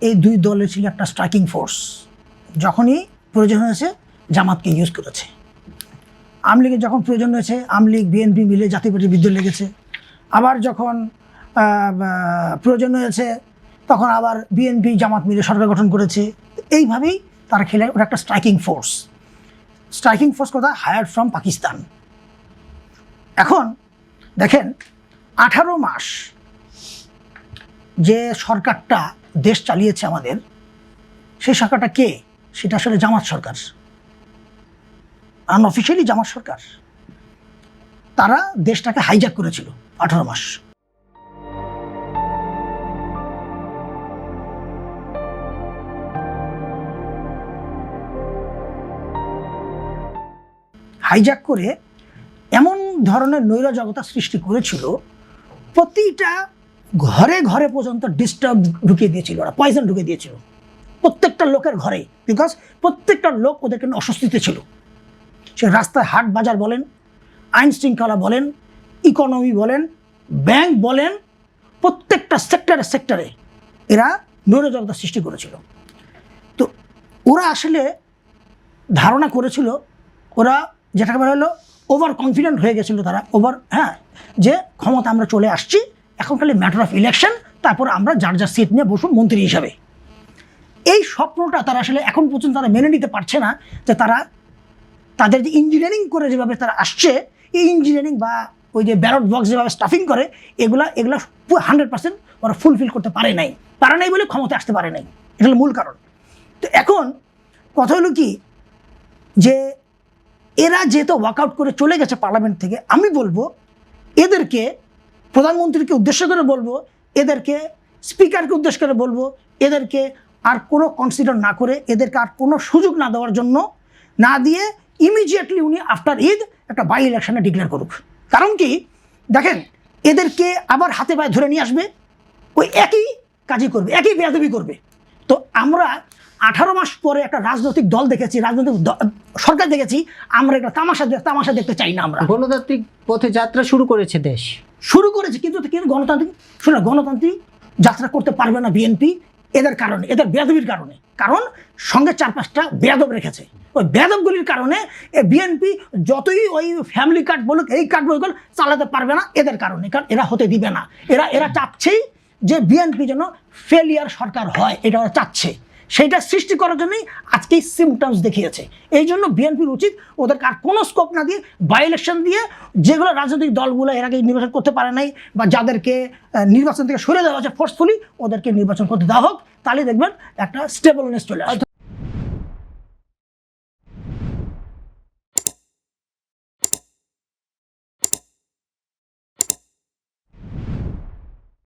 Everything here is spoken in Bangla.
এই দুই দলের ছিল একটা স্ট্রাইকিং ফোর্স। যখনই প্রয়োজন হয়েছে জামাতকে ইউজ করেছে। আওয়ামী লীগের যখন প্রয়োজন হয়েছে আওয়ামী লীগ বিএনপি মিলে জাতীয় পার্টির বিরুদ্ধে লেগেছে। আবার যখন প্রয়োজন হয়েছে তখন আবার বিএনপি জামাত মিলে সরকার গঠন করেছে। এইভাবেই তারা খেলে। ওটা একটা স্ট্রাইকিং ফোর্স। স্ট্রাইকিং ফোর্স কথা হায়ার্ড ফ্রম পাকিস্তান। এখন দেখেন 18 মাস যে সরকারটা দেশ চালিয়েছে আমাদের, সেই সরকারটা কে? সেটা আসলে জামাত সরকার, আনঅফিশিয়ালি জামাত সরকার। তারা দেশটাকে হাইজ্যাক করেছিল 18 মাস। হাইজ্যাক করে এমন ধরনের নৈরাজকতা সৃষ্টি করেছিল, প্রতিটা ঘরে ঘরে পর্যন্ত ডিস্টার্ব ঢুকিয়ে দিয়েছিল, ওরা পয়জন ঢুকিয়ে দিয়েছিল প্রত্যেকটা লোকের ঘরে। বিকজ প্রত্যেকটা লোক ওদেরকে অস্বস্তিতে ছিল। সে রাস্তায় হাট বাজার বলেন, আইন শৃঙ্খলা বলেন, ইকোনমি বলেন, ব্যাংক বলেন, প্রত্যেকটা সেক্টরে সেক্টরে এরা নৈরাজকতা সৃষ্টি করেছিল। তো ওরা আসলে ধারণা করেছিল, ওরা যেটাকে বলা হলো ওভার কনফিডেন্ট হয়ে গেছিল তারা, যে ক্ষমতা আমরা চলে আসছি, এখন খালি ম্যাটার অফ ইলেকশন, তারপর আমরা যার যার সিট নিয়ে বসুন মন্ত্রী হিসাবে। এই স্বপ্নটা তারা আসলে এখন পর্যন্ত তারা মেনে নিতে পারছে না যে তারা তাদের যে ইঞ্জিনিয়ারিং করে যেভাবে তারা আসছে, এই ইঞ্জিনিয়ারিং বা ওই যে ব্যালট বক্স যেভাবে স্টাফিং করে, এগুলা 100% ওরা ফুলফিল করতে পারে নাই বলে ক্ষমতা আসতে পারে নাই। এটা হলো মূল কারণ। তো এখন কথা হলো কি, যে এরা যেহেতু ওয়াকআউট করে চলে গেছে পার্লামেন্ট থেকে, আমি বলবো এদেরকে, প্রধানমন্ত্রীকে উদ্দেশ্য করে বলবো, এদেরকে স্পিকারকে উদ্দেশ্য করে বলবো, এদেরকে আর কোনো কনসিডার না করে, এদেরকে আর কোনো সুযোগ না দেওয়ার জন্য, না দিয়ে ইমিডিয়েটলি উনি আফটার ঈদ একটা বাই ইলেকশনে ডিক্লেয়ার করুক। কারণ কি, দেখেন এদেরকে আবার হাতে পায়ে ধরে নিয়ে আসবে, ওই একই কাজই করবে, একই বেয়াদবি করবে। তো আমরা 18 মাস পরে একটা রাজনৈতিক দল দেখেছি, রাজনৈতিক সরকার দেখেছি, আমরা একটা তামাশা দেখতে চাই না। আমরা গণতান্ত্রিক পথে যাত্রা শুরু করেছে, দেশ শুরু করেছে, কিন্তু গণতান্ত্রিক যাত্রা করতে পারবে না বিএনপি এদের কারণে, এদের বেয়াদবির কারণে। কারণ সঙ্গে 4-5টা বেয়াদব রেখেছে। ওই বেয়াদবগুলির কারণে বিএনপি যতই ওই ফ্যামিলি কার্ড বলুক, এই কার্ড বলুক, চালাতে পারবে না এদের কারণে। কারণ এরা হতে দিবে না। এরা চাচ্ছেই যে বিএনপি যেন ফেলিয়ার সরকার হয়, এটা ওরা চাচ্ছে। সেইটা সৃষ্টি করার জন্যই আজকে সিমটমস দেখিয়েছে। এই জন্য বিএনপির উচিত ওদেরকে আর কোনো স্কোপ না দিয়ে বাই ইলেকশন দিয়ে, যেগুলো রাজনৈতিক দলগুলো এর আগে নির্বাচন করতে পারে নাই বা যাদেরকে নির্বাচন থেকে সরে দেওয়া হচ্ছে ফোর্সফুলি, ওদেরকে নির্বাচন করতে দেওয়া হোক। তাহলে দেখবেন একটা স্টেবলনেস চলে আসবে।